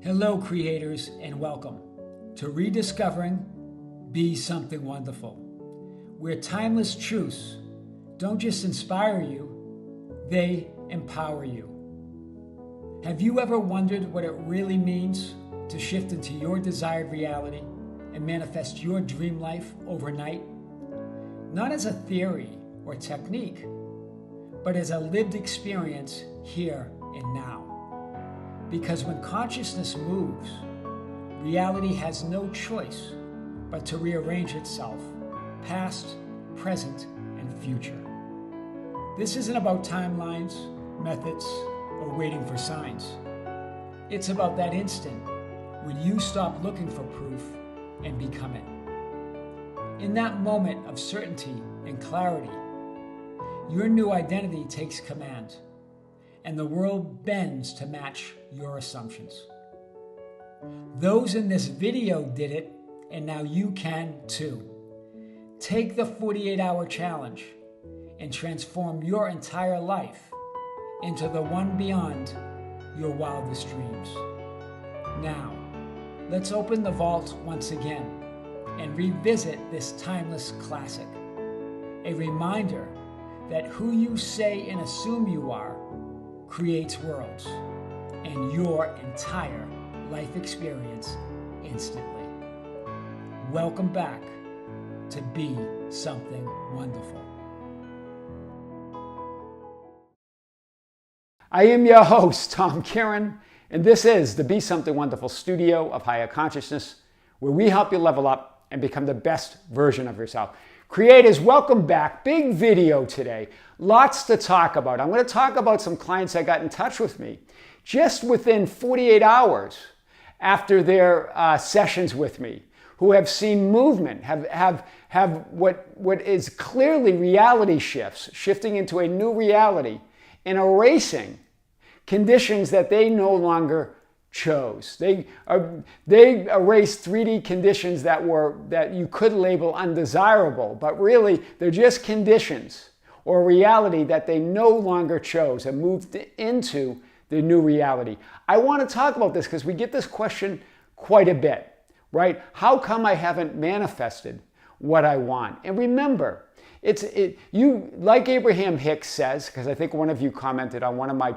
Hello, creators, and welcome to Rediscovering Be Something Wonderful, where timeless truths don't just inspire you, they empower you. Have you ever wondered what it really means to shift into your desired reality and manifest your dream life overnight? Not as a theory or technique, but as a lived experience here and now. Because when consciousness moves, reality has no choice but to rearrange itself, past, present, and future. This isn't about timelines, methods, or waiting for signs. It's about that instant when you stop looking for proof and become it. In that moment of certainty and clarity, your new identity takes command, and the world bends to match your assumptions. Those in this video did it, and now you can too. Take the 48-hour challenge and transform your entire life into the one beyond your wildest dreams. Now, let's open the vault once again and revisit this timeless classic. A reminder that who you say and assume you are creates worlds and your entire life experience instantly. Welcome back to Be Something Wonderful. I am your host, Tom Kearin, and this is the Be Something Wonderful studio of higher consciousness, where we help you level up and become the best version of yourself. Creators, welcome back. Big video today. Lots to talk about. I'm going to talk about some clients that got in touch with me just within 48 hours after their sessions with me, who have seen movement, have what is clearly reality shifts, shifting into a new reality and erasing conditions that they no longer chose. They erased 3D conditions that you could label undesirable, but really they're just conditions or reality that they no longer chose and moved into the new reality. I want to talk about this because we get this question quite a bit, right? How come I haven't manifested what I want? And remember, you like Abraham Hicks says, because I think one of you commented on one of my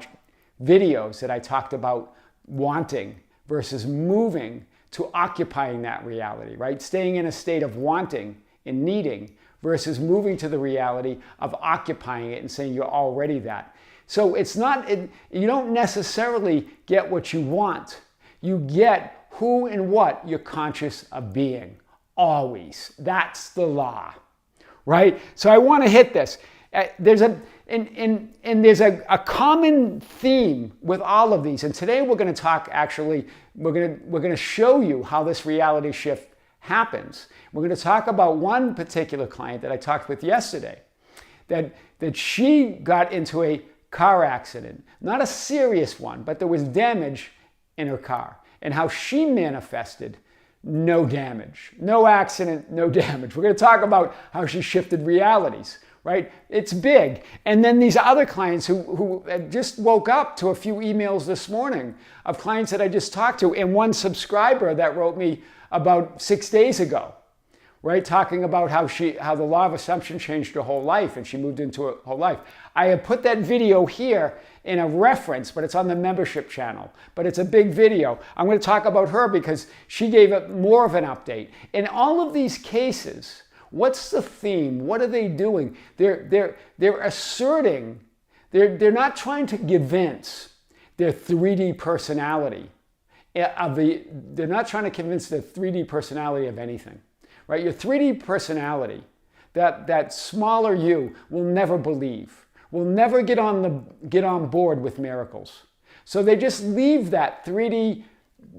videos that I talked about wanting versus moving to occupying that reality, right? Staying in a state of wanting and needing versus moving to the reality of occupying it and saying you're already that. So it's not, you don't necessarily get what you want. You get who and what you're conscious of being, always. That's the law, right? So I want to hit this. There's a common theme with all of these, and today we're going to talk. Actually, we're going to show you how this reality shift happens. We're going to talk about one particular client that I talked with yesterday, that she got into a car accident, not a serious one, but there was damage in her car, and how she manifested no damage, no accident, no damage. We're going to talk about how she shifted realities. Right? It's big. And then these other clients who just woke up to a few emails this morning of clients that I just talked to, and one subscriber that wrote me about 6 days ago, right? Talking about how the law of assumption changed her whole life and she moved into her whole life. I have put that video here in a reference, but it's on the membership channel. But it's a big video. I'm going to talk about her because she gave it more of an update. In all of these cases, what's the theme? What are they doing? They're asserting, they're not trying to convince their 3D personality they're not trying to convince the 3D personality of anything, right? Your 3D personality, that smaller you will never believe, will never get on board with miracles. So they just leave that 3D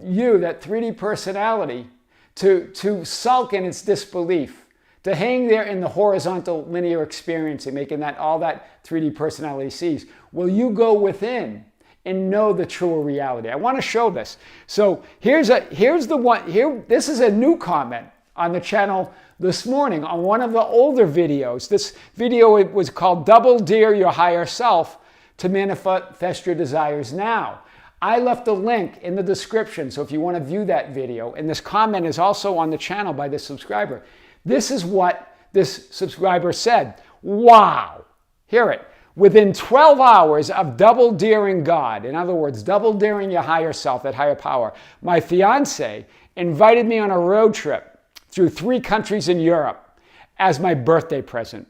you, that 3D personality to sulk in its disbelief, to hang there in the horizontal linear experiencing, making that all that 3D personality sees. Will you go within and know the truer reality? I want to show this. So here's the one. This is a new comment on the channel this morning on one of the older videos. This video, it was called Double Dare Your Higher Self to Manifest Your Desires Now. I left a link in the description, so if you want to view that video, and this comment is also on the channel by this subscriber. This is what this subscriber said. Wow. Hear it. Within 12 hours of double daring God, in other words, double daring your higher self, that higher power, my fiance invited me on a road trip through 3 countries in Europe as my birthday present.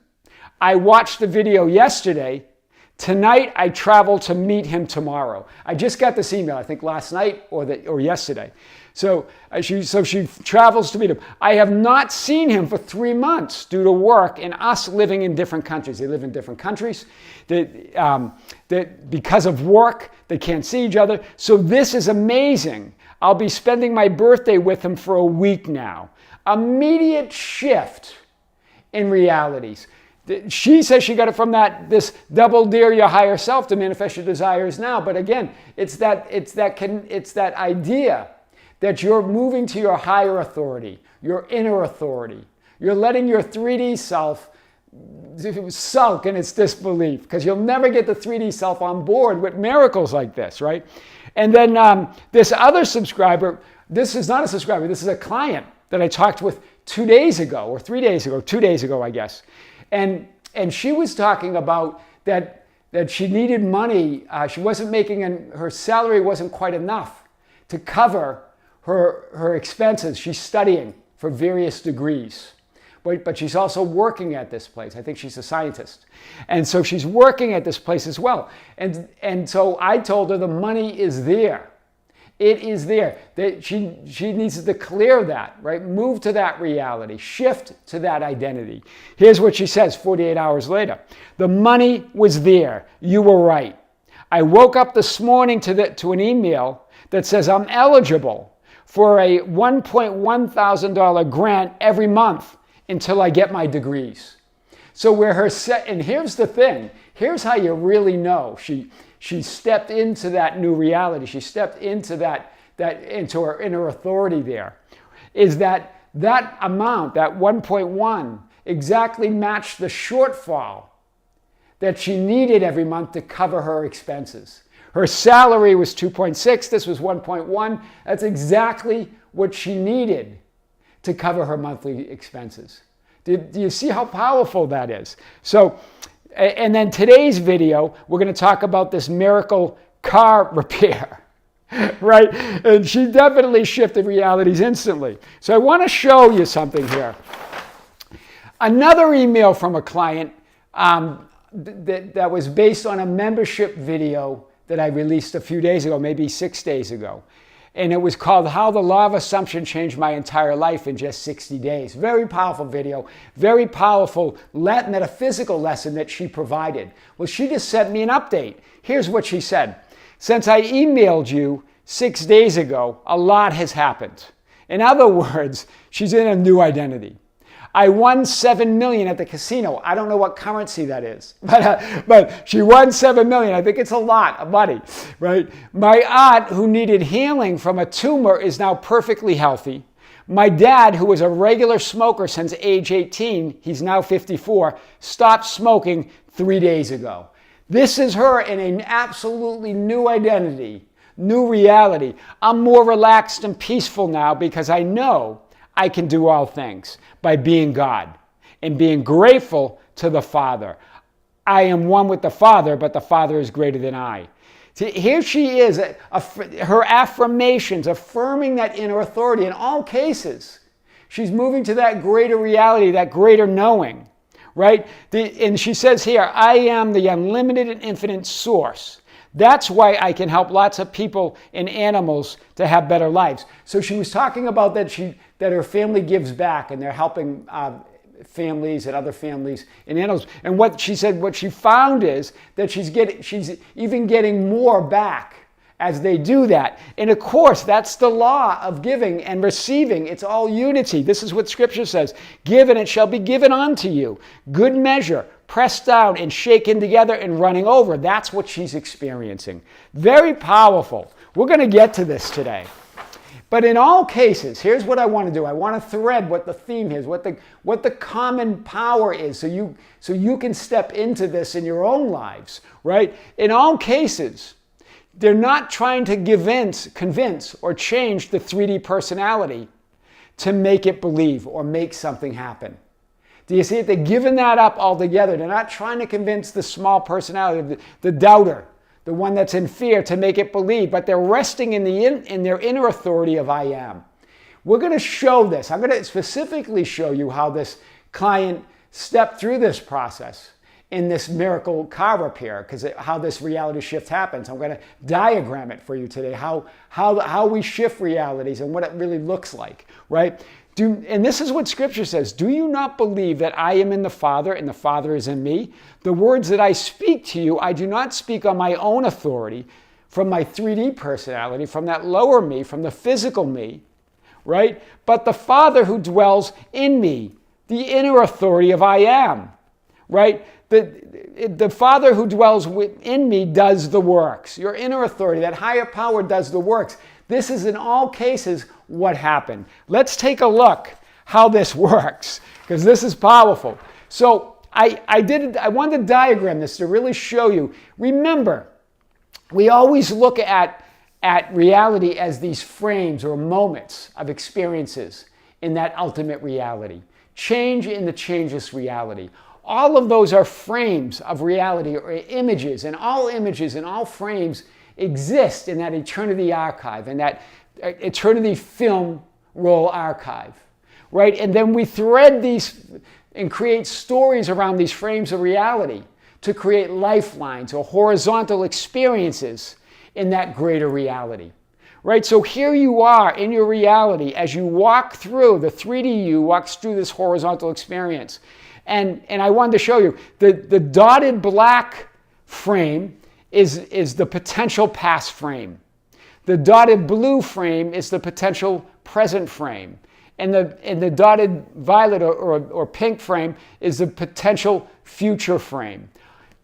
I watched the video yesterday. Tonight, I travel to meet him tomorrow. I just got this email, I think last night or yesterday. So she travels to meet him. I have not seen him for 3 months due to work and us living in different countries. They live in different countries. Because of work, they can't see each other. So this is amazing. I'll be spending my birthday with him for a week now. Immediate shift in realities. She says she got it from this double dare your higher self to manifest your desires now. But again, it's that idea that you're moving to your higher authority, your inner authority. You're letting your 3D self sulk in its disbelief, because you'll never get the 3D self on board with miracles like this, right? And then this other subscriber, this is not a subscriber, this is a client that I talked with 2 days ago, or 3 days ago, 2 days ago, I guess. And she was talking about that she needed money. She wasn't making, her salary wasn't quite enough to cover her expenses. She's studying for various degrees, but she's also working at this place. I think she's a scientist. And so she's working at this place as well. And so I told her the money is there. It is there. She needs to declare that, right? Move to that reality. Shift to that identity. Here's what she says 48 hours later. The money was there. You were right. I woke up this morning to an email that says I'm eligible for a $1.1 thousand grant every month until I get my degrees. So and here's the thing. Here's how you really know she stepped into that new reality. She stepped into into her inner authority there. Is that amount, that 1.1, exactly matched the shortfall that she needed every month to cover her expenses. Her salary was 2.6, this was 1.1. That's exactly what she needed to cover her monthly expenses. Do you see how powerful that is? So, and then today's video, we're going to talk about this miracle car repair, right? And she definitely shifted realities instantly. So I want to show you something here. Another email from a client that was based on a membership video that I released a few days ago, maybe 6 days ago. And it was called How the Law of Assumption Changed My Entire Life in Just 60 Days. Very powerful video, very powerful metaphysical lesson that she provided. Well, she just sent me an update. Here's what she said. Since I emailed you 6 days ago, a lot has happened. In other words, she's in a new identity. I won $7 million at the casino. I don't know what currency that is, but she won $7 million. I think it's a lot of money, right? My aunt, who needed healing from a tumor, is now perfectly healthy. My dad, who was a regular smoker since age 18, he's now 54, stopped smoking 3 days ago. This is her in an absolutely new identity, new reality. I'm more relaxed and peaceful now because I know I can do all things by being God and being grateful to the Father. I am one with the Father, but the Father is greater than I. See, here she is, her affirmations, affirming that inner authority. In all cases, she's moving to that greater reality, that greater knowing, right? And she says here, I am the unlimited and infinite source. That's why I can help lots of people and animals to have better lives. So she was talking about that her family gives back and they're helping families and other families and animals. And what she said, what she found is that she's even getting more back as they do that. And of course, that's the law of giving and receiving. It's all unity. This is what Scripture says. Give and it shall be given unto you. Good measure, pressed down and shaken together and running over. That's what she's experiencing. Very powerful. We're going to get to this today. But in all cases, here's what I want to do. I want to thread what the theme is, what the common power is, so you can step into this in your own lives, right? In all cases, they're not trying to convince or change the 3D personality to make it believe or make something happen. Do you see it? They're giving that up altogether. They're not trying to convince the small personality, the doubter, the one that's in fear, to make it believe, but they're resting in their inner authority of I am. We're going to show this. I'm going to specifically show you how this client stepped through this process in this miracle car repair, because how this reality shift happens. I'm going to diagram it for you today, how we shift realities and what it really looks like, right? And this is what Scripture says. Do you not believe that I am in the Father and the Father is in me? The words that I speak to you, I do not speak on my own authority, from my 3D personality, from that lower me, from the physical me, right? But the Father who dwells in me, the inner authority of I am, right? The Father who dwells in me does the works. Your inner authority, that higher power, does the works. This is in all cases what happened. Let's take a look how this works, because this is powerful. So I wanted to diagram this to really show you. Remember, we always look at reality as these frames or moments of experiences in that ultimate reality. Change in the changeless reality. All of those are frames of reality or images, and all frames exist in that eternity archive, in that eternity film roll archive, right? And then we thread these and create stories around these frames of reality to create lifelines or horizontal experiences in that greater reality, right? So here you are in your reality as you walk through, the 3D you walks through this horizontal experience. And I wanted to show you, the dotted black frame is the potential past frame. The dotted blue frame is the potential present frame. And the dotted violet or pink frame is the potential future frame.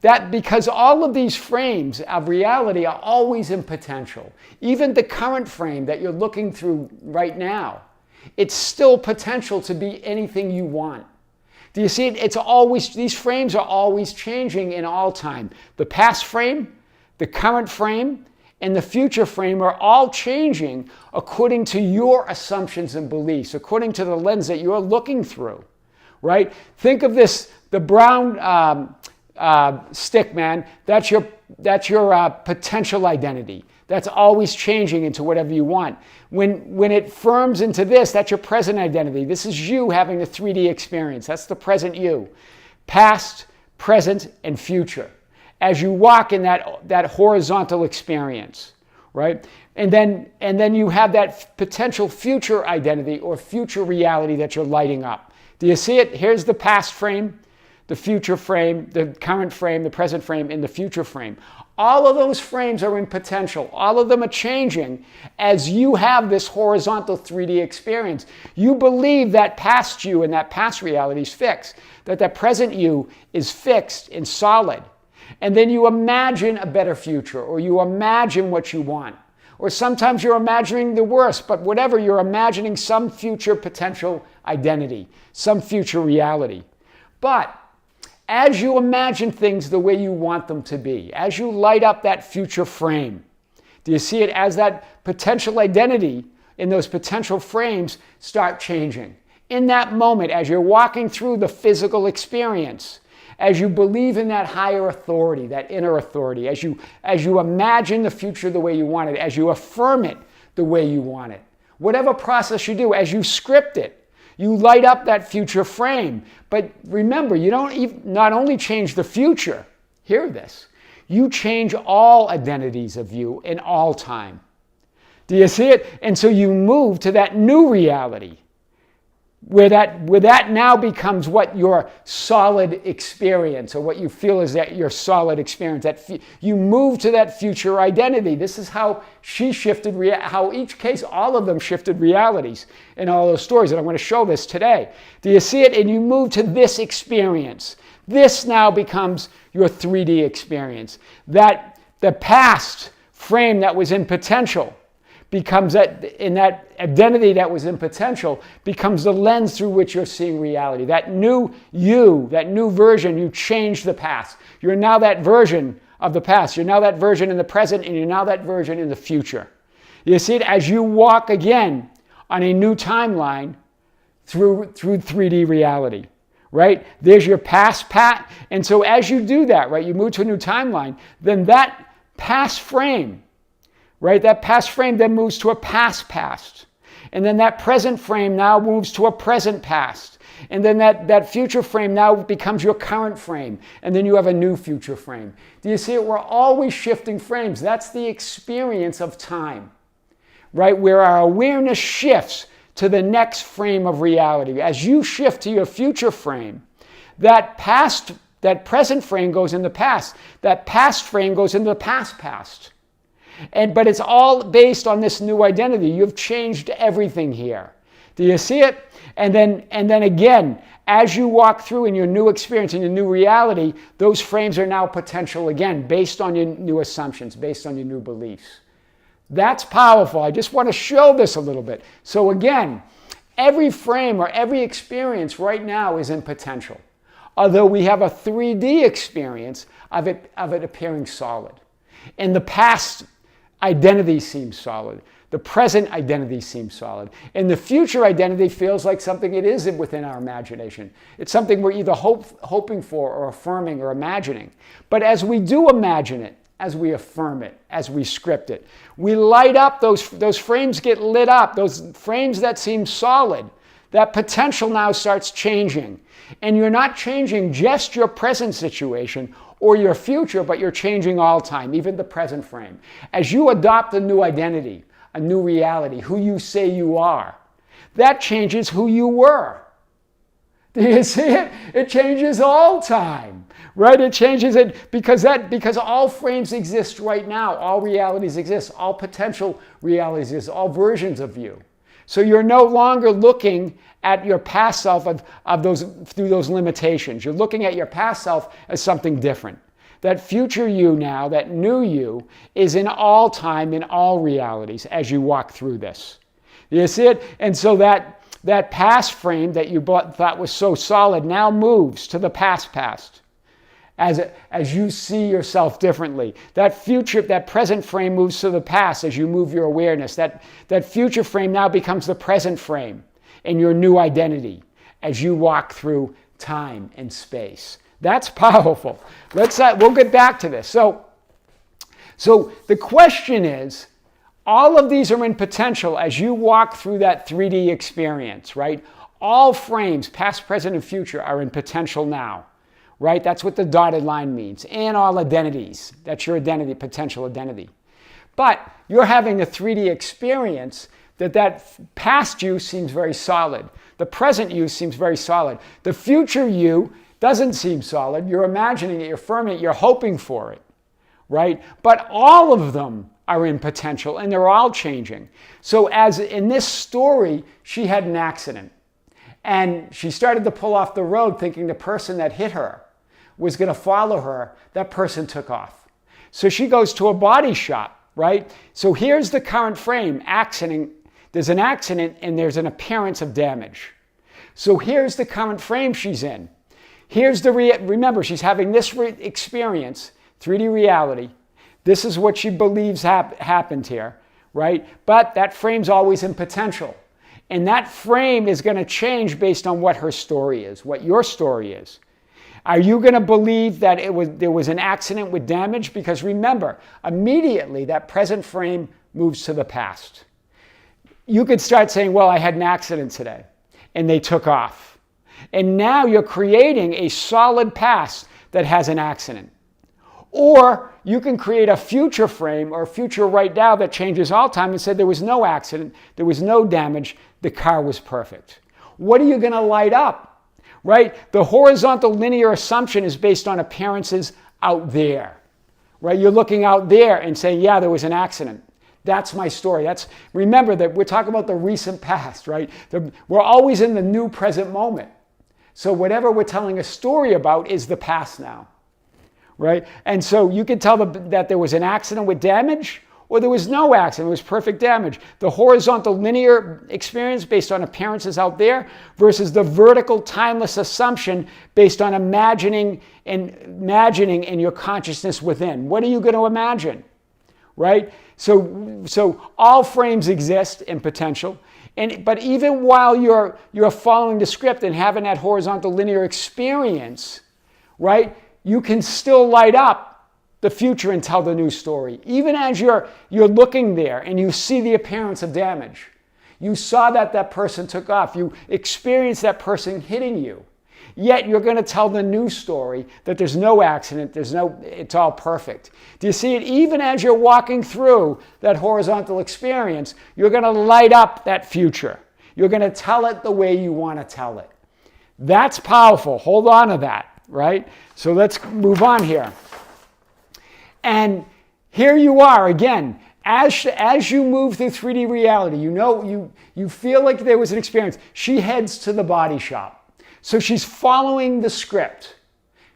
That because all of these frames of reality are always in potential. Even the current frame that you're looking through right now, it's still potential to be anything you want. Do you see it? These frames are always changing in all time. The past frame, the current frame, and the future frame are all changing according to your assumptions and beliefs, according to the lens that you're looking through, right? Think of this, the brown stick, man. That's your potential identity. That's always changing into whatever you want. When it firms into this, that's your present identity. This is you having a 3D experience. That's the present you. Past, present, and future. As you walk in that horizontal experience, right? And then you have that potential future identity or future reality that you're lighting up. Do you see it? Here's the past frame, the future frame, the current frame, the present frame, and the future frame. All of those frames are in potential. All of them are changing as you have this horizontal 3D experience. You believe that past you and that past reality is fixed, that that present you is fixed and solid. And then you imagine a better future, or you imagine what you want. Or sometimes you're imagining the worst, but whatever, you're imagining some future potential identity, some future reality. But as you imagine things the way you want them to be, as you light up that future frame, do you see it as that potential identity in those potential frames start changing? In that moment, as you're walking through the physical experience, as you believe in that higher authority, that inner authority, as you imagine the future the way you want it, as you affirm it the way you want it, whatever process you do, as you script it, you light up that future frame. But remember, you don't not only change the future, hear this, you change all identities of you in all time. Do you see it? And so you move to that new reality, where that now becomes what your solid experience, or what you feel is that your solid experience. You move to that future identity. This is how she shifted, how each case, all of them shifted realities in all those stories. And I'm going to show this today. Do you see it? And you move to this experience. This now becomes your 3D experience. That the past frame that was in potential becomes that identity that was in potential becomes the lens through which you're seeing reality. That new you, that new version, you change the past. You're now that version of the past. You're now that version in the present, and you're now that version in the future. You see it as you walk again on a new timeline through 3D reality, right? There's your past, Pat. And so as you do that, right, you move to a new timeline, then that past frame, right, that past frame then moves to a past. And then that present frame now moves to a present past. And then that future frame now becomes your current frame. And then you have a new future frame. Do you see it? We're always shifting frames. That's the experience of time, right? Where our awareness shifts to the next frame of reality. As you shift to your future frame, that present frame goes in the past. That past frame goes into the past. But it's all based on this new identity. You've changed everything here. Do you see it? And then again, as you walk through in your new experience, in your new reality, those frames are now potential again, based on your new assumptions, based on your new beliefs. That's powerful. I just want to show this a little bit. So again, every frame or every experience right now is in potential. Although we have a 3D experience of it appearing solid. In the past, identity seems solid. The present identity seems solid. And the future identity feels like something it is within our imagination. It's something we're either hoping for or affirming or imagining. But as we do imagine it, as we affirm it, as we script it, we light up, those frames get lit up, those frames that seem solid. That potential now starts changing. And you're not changing just your present situation or your future, but you're changing all time, even the present frame. As you adopt a new identity, a new reality, who you say you are, that changes who you were. Do you see it? It changes all time, right? It changes it because all frames exist right now. All realities exist. All potential realities exist. All versions of you. So you're no longer looking at your past self through those limitations. You're looking at your past self as something different. That future you now, that new you, is in all time, in all realities as you walk through this. You see it? And so that past frame that you thought was so solid now moves to the past. As you see yourself differently. That present frame moves to the past as you move your awareness. That future frame now becomes the present frame in your new identity as you walk through time and space. That's powerful. We'll get back to this. So the question is, all of these are in potential as you walk through that 3D experience, right? All frames, past, present, and future, are in potential now, right? That's what the dotted line means. And all identities. That's your identity, potential identity. But you're having a 3D experience that past you seems very solid. The present you seems very solid. The future you doesn't seem solid. You're imagining it, you're affirming it, you're hoping for it, right? But all of them are in potential and they're all changing. So as in this story, she had an accident and she started to pull off the road thinking the person that hit her was going to follow her. That person took off. So she goes to a body shop, right? So here's the current frame, accident. There's an accident and there's an appearance of damage. So here's the current frame she's in. Here's remember, she's having this experience, 3D reality. This is what she believes happened here, right? But that frame's always in potential. And that frame is going to change based on what her story is, what your story is. Are you going to believe that there was an accident with damage? Because remember, immediately that present frame moves to the past. You could start saying, well, I had an accident today, and they took off. And now you're creating a solid past that has an accident. Or you can create a future frame or a future right now that changes all time and said there was no accident, there was no damage, the car was perfect. What are you going to light up? Right? The horizontal linear assumption is based on appearances out there. Right? You're looking out there and saying, yeah, there was an accident. That's my story. Remember that we're talking about the recent past, right? We're always in the new present moment. So whatever we're telling a story about is the past now, right? And so you could tell that there was an accident with damage, or there was no accident, it was perfect damage. The horizontal linear experience based on appearances out there versus the vertical timeless assumption based on imagining in your consciousness within. What are you going to imagine? Right? So all frames exist in potential. But even while you're following the script and having that horizontal linear experience, right, you can still light up the future and tell the new story. Even as you're looking there and you see the appearance of damage. You saw that person took off. You experienced that person hitting you. Yet you're going to tell the new story that there's no accident, it's all perfect. Do you see it? Even as you're walking through that horizontal experience, you're going to light up that future. You're going to tell it the way you want to tell it. That's powerful. Hold on to that, right? So let's move on here. And here you are again. As you move through 3D reality, you feel like there was an experience. She heads to the body shop. So she's following the script.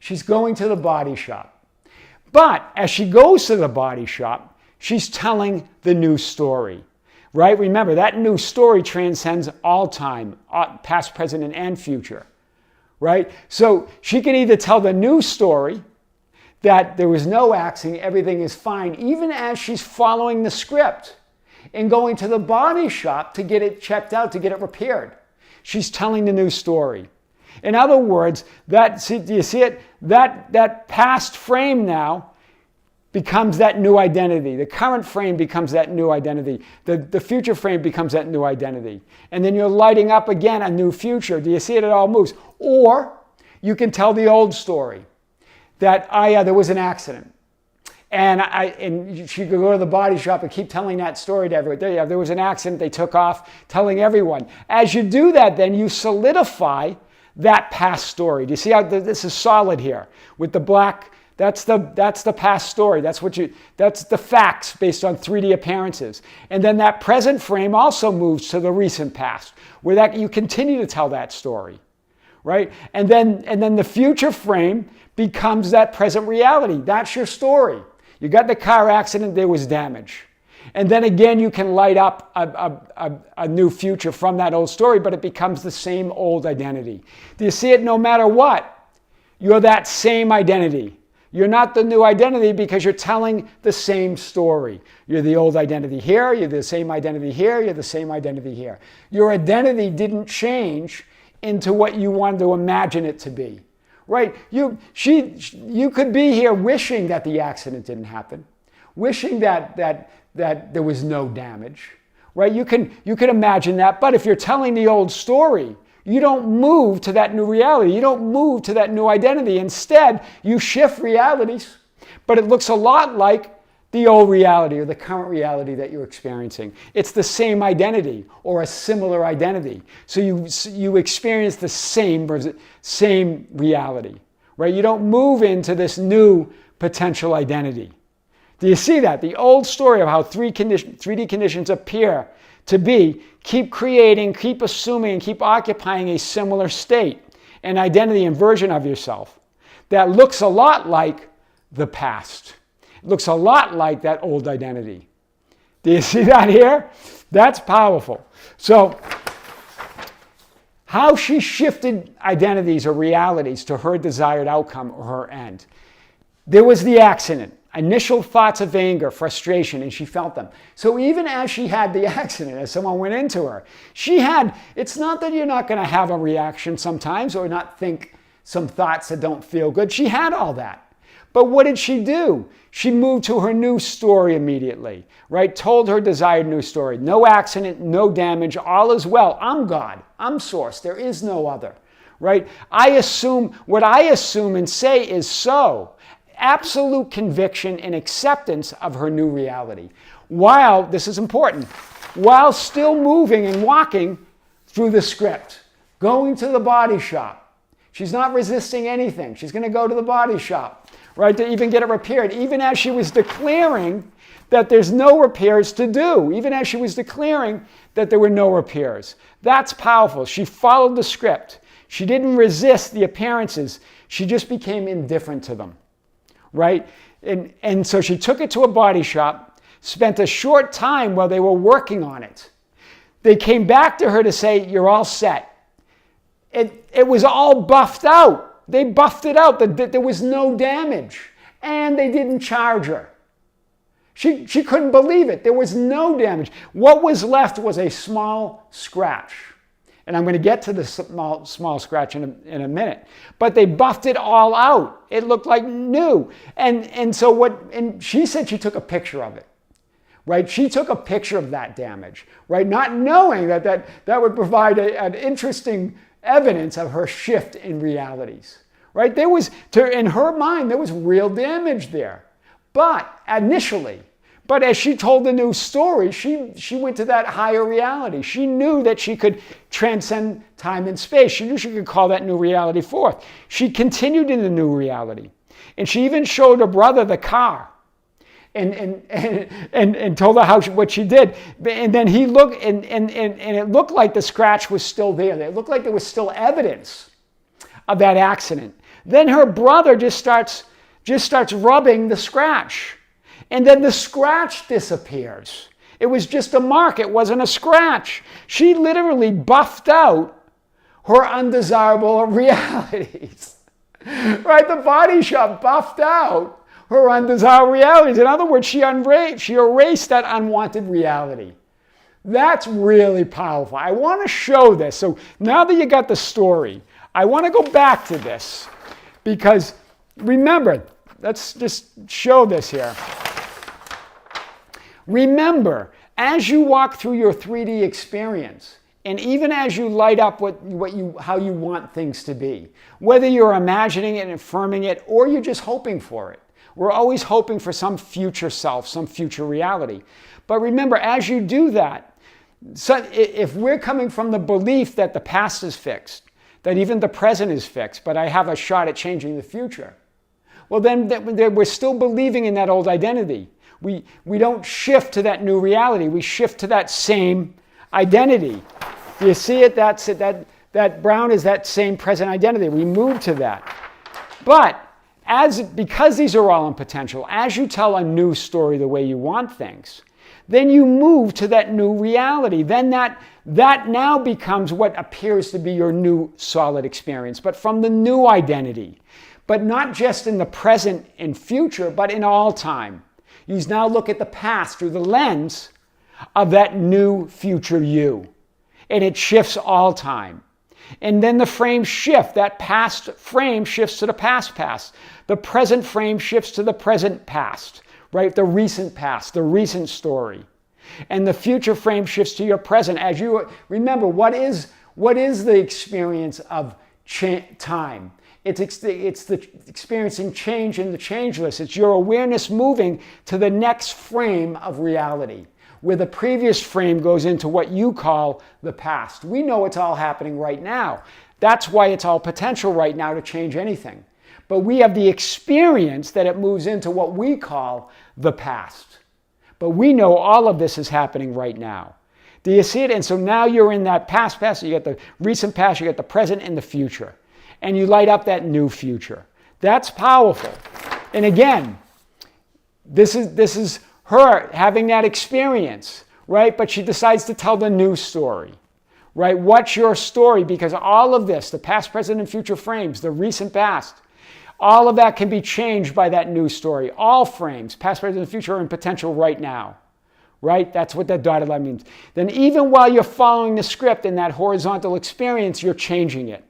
She's going to the body shop. But as she goes to the body shop, she's telling the new story, right? Remember, that new story transcends all time, past, present, and future, right? So she can either tell the new story that there was no accident, everything is fine, even as she's following the script and going to the body shop to get it checked out, to get it repaired. She's telling the new story. In other words, do you see it? That past frame now becomes that new identity. The current frame becomes that new identity. The future frame becomes that new identity. And then you're lighting up again a new future. Do you see it? It all moves. Or you can tell the old story that, there was an accident. And she could go to the body shop and keep telling that story to everyone. There was an accident, they took off, telling everyone. As you do that, then you solidify that past story. Do you see how this is solid here? With the black, that's the past story. That's the facts based on 3D appearances. And then that present frame also moves to the recent past, where you continue to tell that story, right? And then the future frame becomes that present reality. That's your story. You got the car accident, there was damage. And then again, you can light up a new future from that old story, but it becomes the same old identity. Do you see it? No matter what, you're that same identity. You're not the new identity because you're telling the same story. You're the old identity here, you're the same identity here, you're the same identity here. Your identity didn't change into what you wanted to imagine it to be, right? You could be here wishing that the accident didn't happen, wishing that there was no damage, right? You can imagine that, but if you're telling the old story, you don't move to that new reality. You don't move to that new identity. Instead, you shift realities, but it looks a lot like the old reality or the current reality that you're experiencing. It's the same identity or a similar identity. So you experience the same reality, right? You don't move into this new potential identity. Do you see that? The old story of how 3D conditions appear to be, keep creating, keep assuming, keep occupying a similar state, an identity and version of yourself that looks a lot like the past. It looks a lot like that old identity. Do you see that here? That's powerful. So, how she shifted identities or realities to her desired outcome or her end. There was the accident. Initial thoughts of anger, frustration, and she felt them. So even as she had the accident, as someone went into her, it's not that you're not going to have a reaction sometimes or not think some thoughts that don't feel good. She had all that. But what did she do? She moved to her new story immediately, right? Told her desired new story. No accident, no damage, all is well. I'm God. I'm source. There is no other, right? What I assume and say is so. Absolute conviction and acceptance of her new reality. This is important, while still moving and walking through the script, going to the body shop. She's not resisting anything. She's going to go to the body shop, right, to even get it repaired, even as she was declaring that there's no repairs to do, even as she was declaring that there were no repairs. That's powerful. She followed the script. She didn't resist the appearances. She just became indifferent to them. Right? And so she took it to a body shop. spent a short time while they were working on it. They came back to her to say, you're all set. It was all buffed out. They buffed it out. There was no damage. And they didn't charge her. She couldn't believe it. There was no damage. What was left was a small scratch. And I'm going to get to the small scratch in a minute. But they buffed it all out. It looked like new. And she said she took a picture of it. Right? She took a picture of that damage. Right? Not knowing that would provide an interesting evidence of her shift in realities. Right? In her mind, there was real damage there. But as she told the new story, she went to that higher reality. She knew that she could transcend time and space. She knew she could call that new reality forth. She continued in the new reality. And she even showed her brother the car and told her what she did. And then he looked, and it looked like the scratch was still there. It looked like there was still evidence of that accident. Then her brother just starts rubbing the scratch. And then the scratch disappears. It was just a mark. It wasn't a scratch. She literally buffed out her undesirable realities. Right? The body shop buffed out her undesirable realities. In other words, she erased that unwanted reality. That's really powerful. I want to show this. So now that you got the story, I want to go back to this. Because remember, let's just show this here. Remember, as you walk through your 3D experience, and even as you light up how you want things to be, whether you're imagining it and affirming it, or you're just hoping for it. We're always hoping for some future self, some future reality. But remember, as you do that, if we're coming from the belief that the past is fixed, that even the present is fixed, but I have a shot at changing the future, well, then we're still believing in that old identity. We don't shift to that new reality. We shift to that same identity. Do you see it? That's it. That brown is that same present identity. We move to that. But because these are all in potential, as you tell a new story the way you want things, then you move to that new reality. Then that now becomes what appears to be your new solid experience, but from the new identity. But not just in the present and future, but in all time. You now look at the past through the lens of that new future you. And it shifts all time. And then the frames shift. That past frame shifts to the past. The present frame shifts to the present past, right? The recent past, the recent story. And the future frame shifts to your present. As you remember, what is the experience of time? It's the experiencing change in the changeless. It's your awareness moving to the next frame of reality, where the previous frame goes into what you call the past. We know it's all happening right now. That's why it's all potential right now to change anything. But we have the experience that it moves into what we call the past. But we know all of this is happening right now. Do you see it? And so now you're in that past. You got the recent past, you got the present and the future. And you light up that new future. That's powerful. And again, this is her having that experience, right? But she decides to tell the new story, right? What's your story? Because all of this, the past, present, and future frames, the recent past, all of that can be changed by that new story. All frames, past, present, and future, are in potential right now, right? That's what that dotted line means. Then even while you're following the script in that horizontal experience, you're changing it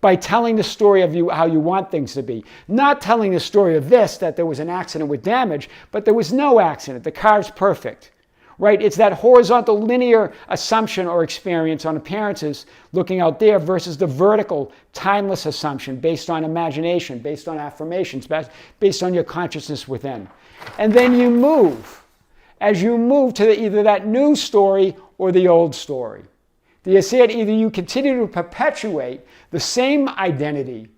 by telling the story of how you want things to be. Not telling the story of that there was an accident with damage, but there was no accident. The car's perfect, right? It's that horizontal linear assumption or experience on appearances looking out there versus the vertical timeless assumption based on imagination, based on affirmations, based on your consciousness within. And then you move. As you move to either that new story or the old story. Do you see it? Either you continue to perpetuate the same identity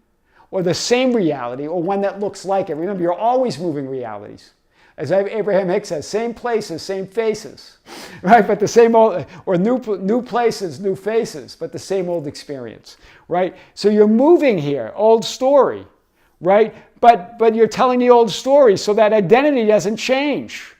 or the same reality or one that looks like it. Remember, you're always moving realities. As Abraham Hicks says, same places, same faces, right? But the same old, or new places, new faces, but the same old experience, right? So you're moving here, old story, right? But you're telling the old story so that identity doesn't change.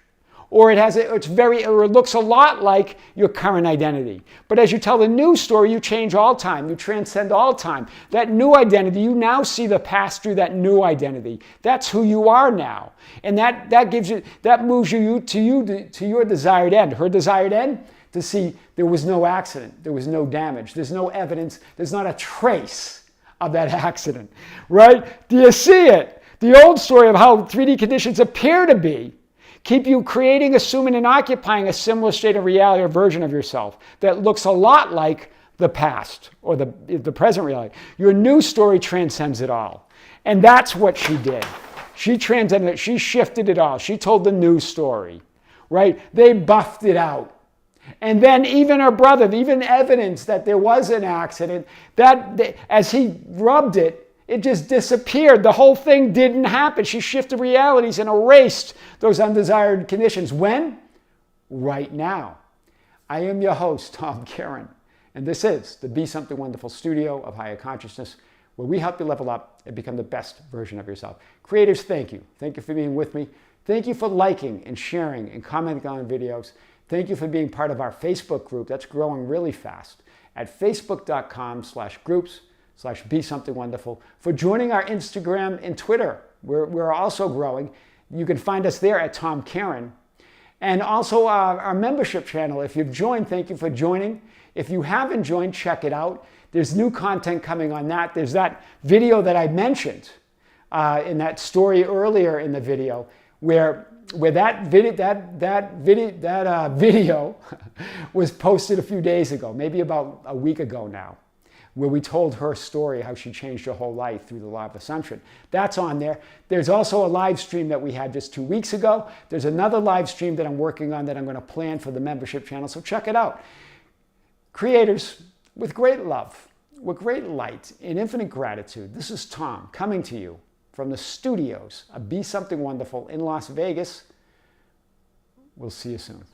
or it looks a lot like your current identity. But as you tell the new story, you change all time. You transcend all time. That new identity, you now see the past through that new identity. That's who you are now. And that moves you to your desired end. Her desired end? To see there was no accident. There was no damage. There's no evidence. There's not a trace of that accident. Right? Do you see it? The old story of how 3D conditions appear to be keep you creating, assuming, and occupying a similar state of reality or version of yourself that looks a lot like the past or the present reality. Your new story transcends it all. And that's what she did. She transcended it. She shifted it all. She told the new story, right? They buffed it out. And then even her brother, even evidence that there was an accident, as he rubbed it, it just disappeared. The whole thing didn't happen. She shifted realities and erased those undesired conditions. When? Right now. I am your host, Tom Kearin, and this is the Be Something Wonderful studio of higher consciousness, where we help you level up and become the best version of yourself. Creators, thank you. Thank you for being with me. Thank you for liking and sharing and commenting on videos. Thank you for being part of our Facebook group. That's growing really fast at facebook.com/groups/Be Something Wonderful. For joining our Instagram and Twitter. We're also growing. You can find us there at Tom Kearin. And also our membership channel. If you've joined, thank you for joining. If you haven't joined, check it out. There's new content coming on that. There's that video that I mentioned in that story earlier in the video where that video was posted a few days ago, maybe about a week ago now, where we told her story, how she changed her whole life through the law of assumption. That's on there. There's also a live stream that we had just 2 weeks ago. There's another live stream that I'm working on that I'm going to plan for the membership channel, so check it out. Creators, with great love, with great light, and infinite gratitude, this is Tom coming to you from the studios of Be Something Wonderful in Las Vegas. We'll see you soon.